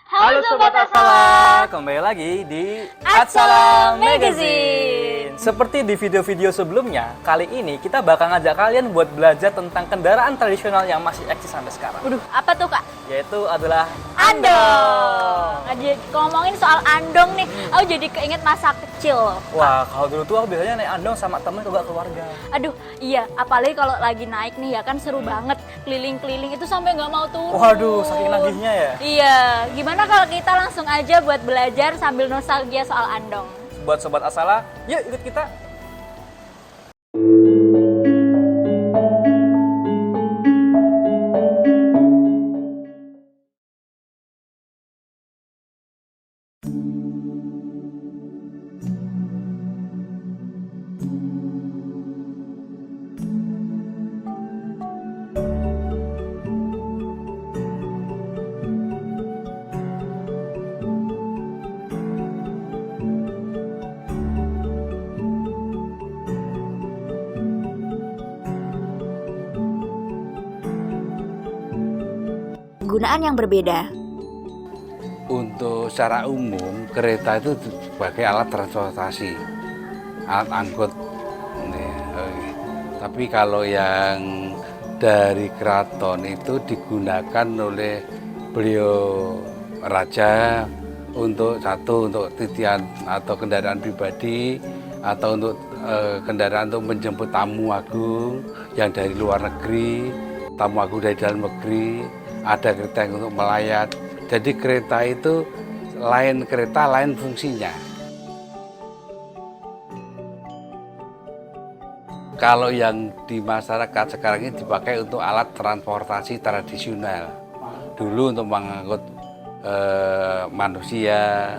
Halo Sobat Atsala, kembali lagi di Atsala Magazine. Seperti di video-video sebelumnya, kali ini kita bakal ngajak kalian buat belajar tentang kendaraan tradisional yang masih eksis sampai sekarang. Waduh, apa tuh Kak? Yaitu adalah Andong. Ngomongin soal andong nih, aku jadi keinget masa kecil. Wah, kalau dulu tuh aku biasanya naik andong sama temen juga keluarga. Aduh, iya, apalagi kalau lagi naik nih ya kan seru banget, keliling-keliling itu sampai nggak mau turun. Waduh, saking nagihnya ya. Iya, gimana kalau kita langsung aja buat belajar sambil nostalgia soal andong? Buat Sobat Atsala, yuk ikut kita. Penggunaan yang berbeda. Untuk secara umum, kereta itu sebagai alat transportasi, alat angkut. Tapi kalau yang dari keraton itu digunakan oleh beliau raja untuk titian atau kendaraan pribadi, atau untuk kendaraan untuk menjemput tamu agung yang dari luar negeri, tamu agung dari dalam negeri. Ada kereta yang untuk melayat. Jadi kereta itu lain kereta, lain fungsinya. Kalau yang di masyarakat sekarang ini dipakai untuk alat transportasi tradisional. Dulu untuk mengangkut manusia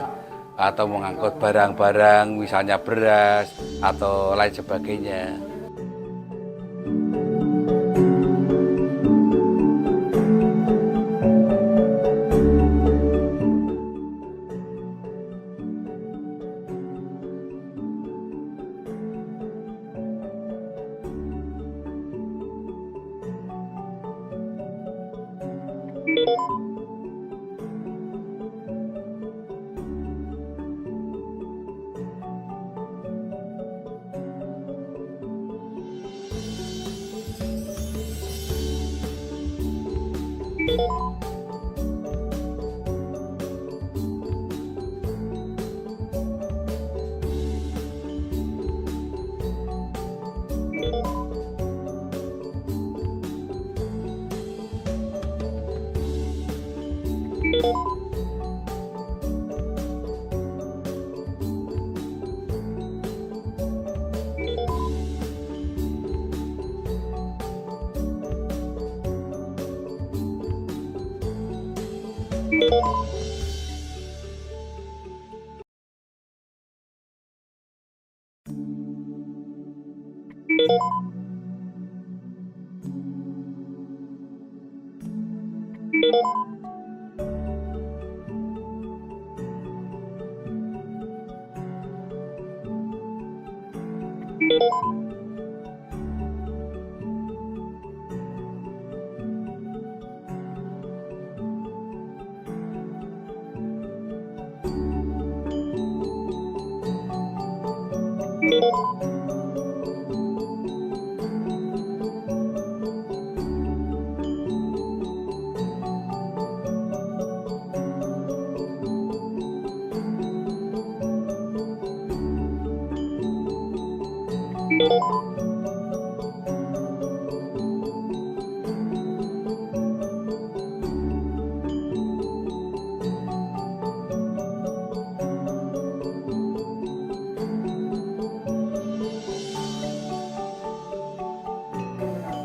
atau mengangkut barang-barang, misalnya beras atau lain sebagainya.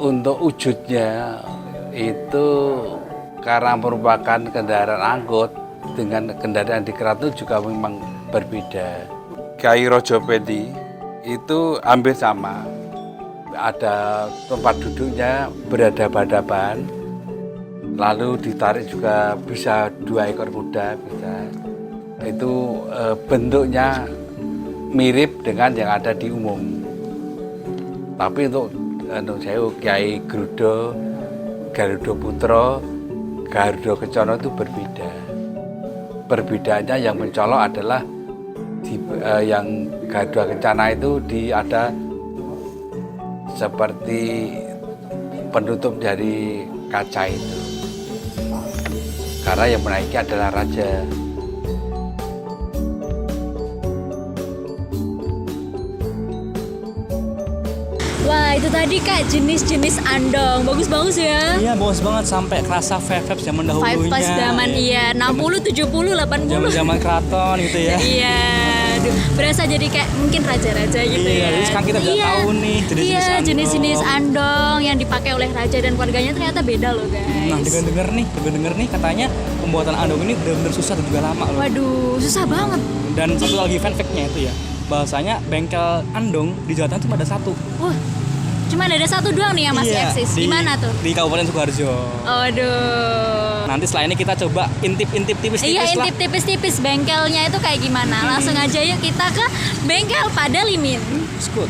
Untuk wujudnya itu karena merupakan kendaraan angkut dengan kendaraan di keraton juga memang berbeda. Kyai Rajapedi itu hampir sama. Ada tempat duduknya berhadapan-hadapan, lalu ditarik juga bisa 2 ekor kuda bisa. Itu bentuknya mirip dengan yang ada di umum. Tapi untuk Kyai Garuda Putra, Garuda Kencana itu berbeda. perbedaannya yang mencolok adalah yang Garuda Kencana itu ada seperti penutup dari kaca itu. Karena yang menaiki adalah raja. Wah, itu tadi Kak jenis-jenis andong. Bagus-bagus ya. Iya, bagus banget sampai kerasa vibes zaman dahulunya. Vibes zaman iya 60, 70, 80. Zaman keraton gitu ya. Iya, aduh, berasa jadi kayak mungkin raja-raja gitu Iya, ya. jadi sekarang kita udah tahu nih jenis-jenis andong. jenis-jenis andong yang dipakai oleh raja dan keluarganya ternyata beda loh guys. Nah, dengar nih katanya pembuatan andong ini benar-benar susah dan juga lama loh. Waduh, susah banget. Dan satu lagi fun fact-nya itu ya, bahwasanya bengkel andong di Jawa Tengah cuma ada satu. Wah, cuma ada satu doang nih yang masih Iya, eksis. Di mana tuh? Di Kabupaten Sukoharjo. Aduh. Nanti setelah ini kita coba intip-intip tipis-tipis Iya, lah. intip tipis-tipis bengkelnya itu kayak gimana. Langsung aja yuk kita ke bengkel pada Limin. Skut.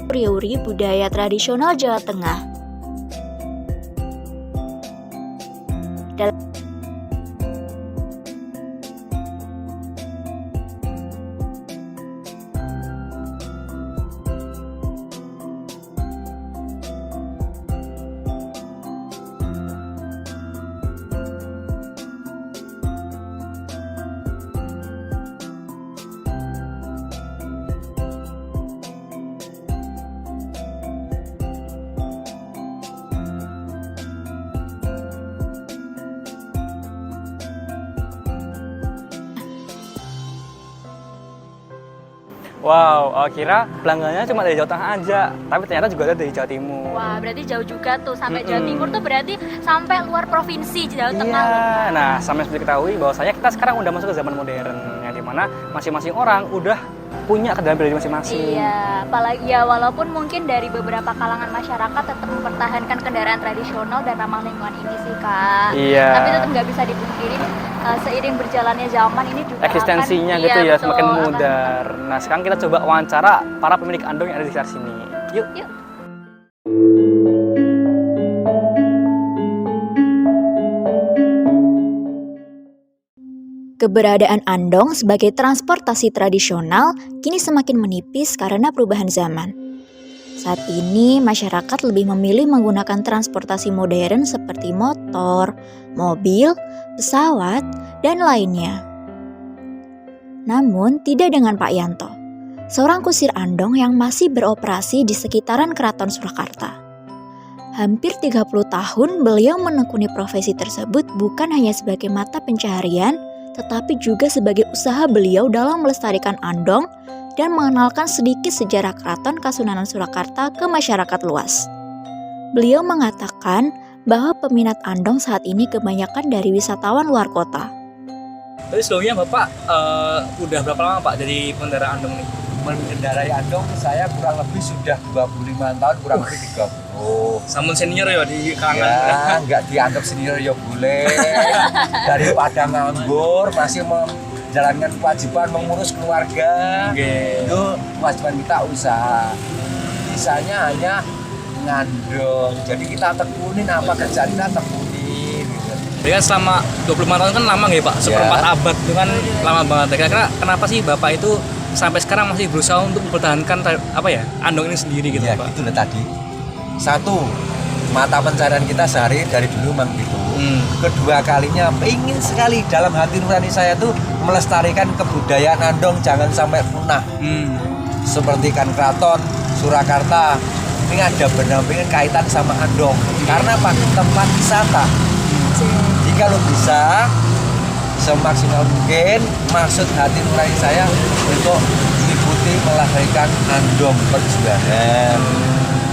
Priuri budaya tradisional Jawa Tengah. Wow, kira pelanggannya cuma dari Jawa Tengah aja, tapi ternyata juga ada dari Jawa Timur. Wah, berarti jauh juga tuh sampai Jawa Timur tuh berarti sampai luar provinsi Jawa Tengah. Iya, nah sampai seperti diketahui bahwasanya kita sekarang udah masuk ke zaman modern, yang dimana masing-masing orang udah punya kendaraan pribadi masing-masing. Iya, apalagi ya walaupun mungkin dari beberapa kalangan masyarakat tetap mempertahankan kendaraan tradisional dan ramah lingkungan ini sih Kak. Iya. Tapi tetap nggak bisa dipungkiri seiring berjalannya zaman ini juga Eksistensinya akan, gitu iya, ya, betul, semakin akan- mudar. Nah sekarang kita coba wawancara para pemilik andong yang ada di sekitar sini. Yuk. Yuk. Keberadaan andong sebagai transportasi tradisional kini semakin menipis karena perubahan zaman. Saat ini, masyarakat lebih memilih menggunakan transportasi modern seperti motor, mobil, pesawat, dan lainnya. Namun, tidak dengan Pak Yanto, seorang kusir andong yang masih beroperasi di sekitaran Keraton Surakarta. Hampir 30 tahun beliau menekuni profesi tersebut bukan hanya sebagai mata pencaharian, tetapi juga sebagai usaha beliau dalam melestarikan andong dan mengenalkan sedikit sejarah Keraton Kasunanan Surakarta ke masyarakat luas. Beliau mengatakan bahwa peminat andong saat ini kebanyakan dari wisatawan luar kota. Tapi sebelumnya Bapak udah berapa lama Pak jadi pengendara andong nih? Mengendarai andong saya kurang lebih sudah 25 tahun, kurang lebih 30. Samun senior ya di kalangan. Ya, nggak dianggap senior ya boleh. Daripada nganggur, masih menjalankan kewajiban mengurus keluarga. Oke. Itu kewajiban kita usaha. Sisanya hanya ngandong. Jadi kita tekunin apa kerjaan kita tekunin. Gitu. Jadi kan selama 25 tahun kan lama nggak ya Pak? Seperempat abad itu kan lama banget. Kira-kira kenapa sih Bapak itu sampai sekarang masih berusaha untuk mempertahankan andong ini sendiri gitu Ya Pak? gitu loh tadi. Satu, mata pencarian kita sehari dari dulu memang gitu. Kedua kalinya ingin sekali dalam hati nurani saya tuh melestarikan kebudayaan andong jangan sampai punah. Seperti kan Keraton Surakarta ini ada berdampingan kaitan sama andong. Karena apa? Tempat wisata. Jika lo bisa semaksimal mungkin maksud hati nurani saya untuk mengikuti melestarikan andong perjuangan.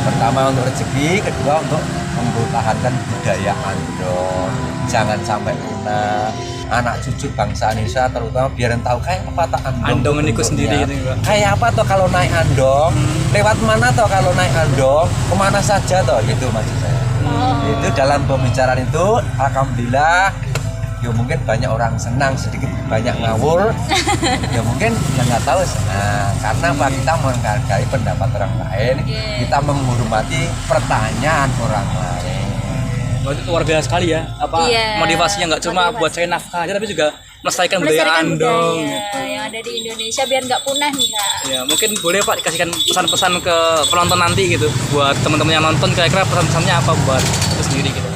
Pertama untuk rezeki, kedua untuk mempertahankan budaya andong. Jangan sampai punah. anak cucu bangsa Indonesia terutama biar tahu kayak apa tak Andong ini ku sendiri gitu, Pak. kayak apa toh kalau naik andong, lewat mana toh kalau naik andong, kemana saja toh gitu maksud saya. Itu dalam pembicaraan itu alhamdulillah ya mungkin banyak orang senang, sedikit banyak ngawur ya mungkin yang nggak tahu. Nah, karena apa, kita menghargai pendapat orang lain, kita menghormati pertanyaan orang lain. Berarti luar biasa sekali ya, motivasinya nggak cuma buat cari nafkah aja, tapi juga melestarikan budaya Andong gitu. Yang ada di Indonesia biar nggak punah nih Kak. Ya mungkin boleh Pak dikasihkan pesan-pesan ke penonton nanti gitu, buat teman-teman yang nonton, kira-kira pesan-pesannya apa buat itu sendiri gitu.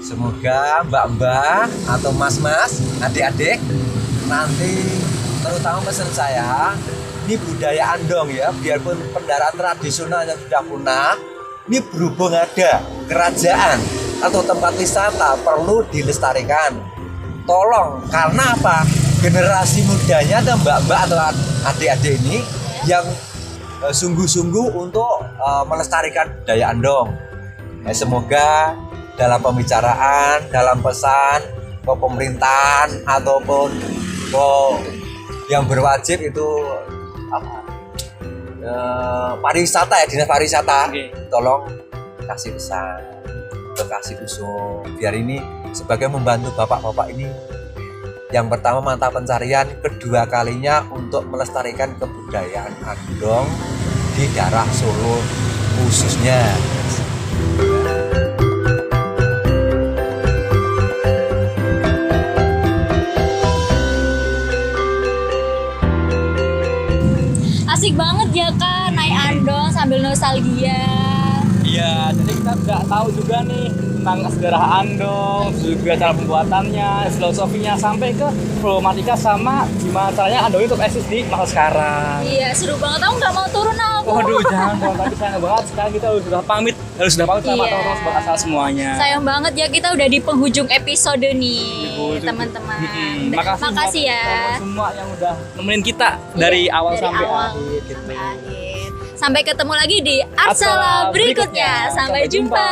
Semoga mbak-mbak atau mas-mas, adik-adik nanti terutama pesan saya, ini budaya Andong ya, biarpun kendaraan tradisionalnya sudah punah, ini berhubung ada kerajaan atau tempat wisata perlu dilestarikan. Tolong, karena apa? Generasi mudanya atau mbak-mbak atau adik-adik ini yang sungguh-sungguh untuk melestarikan budaya Andong. Ya, semoga dalam pembicaraan, dalam pesan ke pemerintahan ataupun ke yang berwajib itu apa? Pariwisata ya, dinas pariwisata, tolong kasih pesan, kasih usul biar ini sebagai membantu bapak-bapak ini yang pertama mata pencarian, kedua kalinya untuk melestarikan kebudayaan Andong di daerah Solo khususnya. Asik banget ya Kak, naik andong sambil nostalgia. Iya, jadi kita udah tahu juga nih tentang sejarah Andong, juga cara pembuatannya, filosofinya, sampai ke problematika sama gimana caranya Andong itu eksis di masa sekarang. Iya, seru banget. Aku nggak mau turun aku. Waduh, jangan dong, tapi sayang banget sekarang kita sudah pamit sama teman-teman buat asal semuanya. Sayang banget ya, kita udah di penghujung episode nih, teman-teman. Makasih ya semua yang udah nemenin kita dari awal sampai akhir. Sampai ketemu lagi di Atsala berikutnya. Sampai jumpa.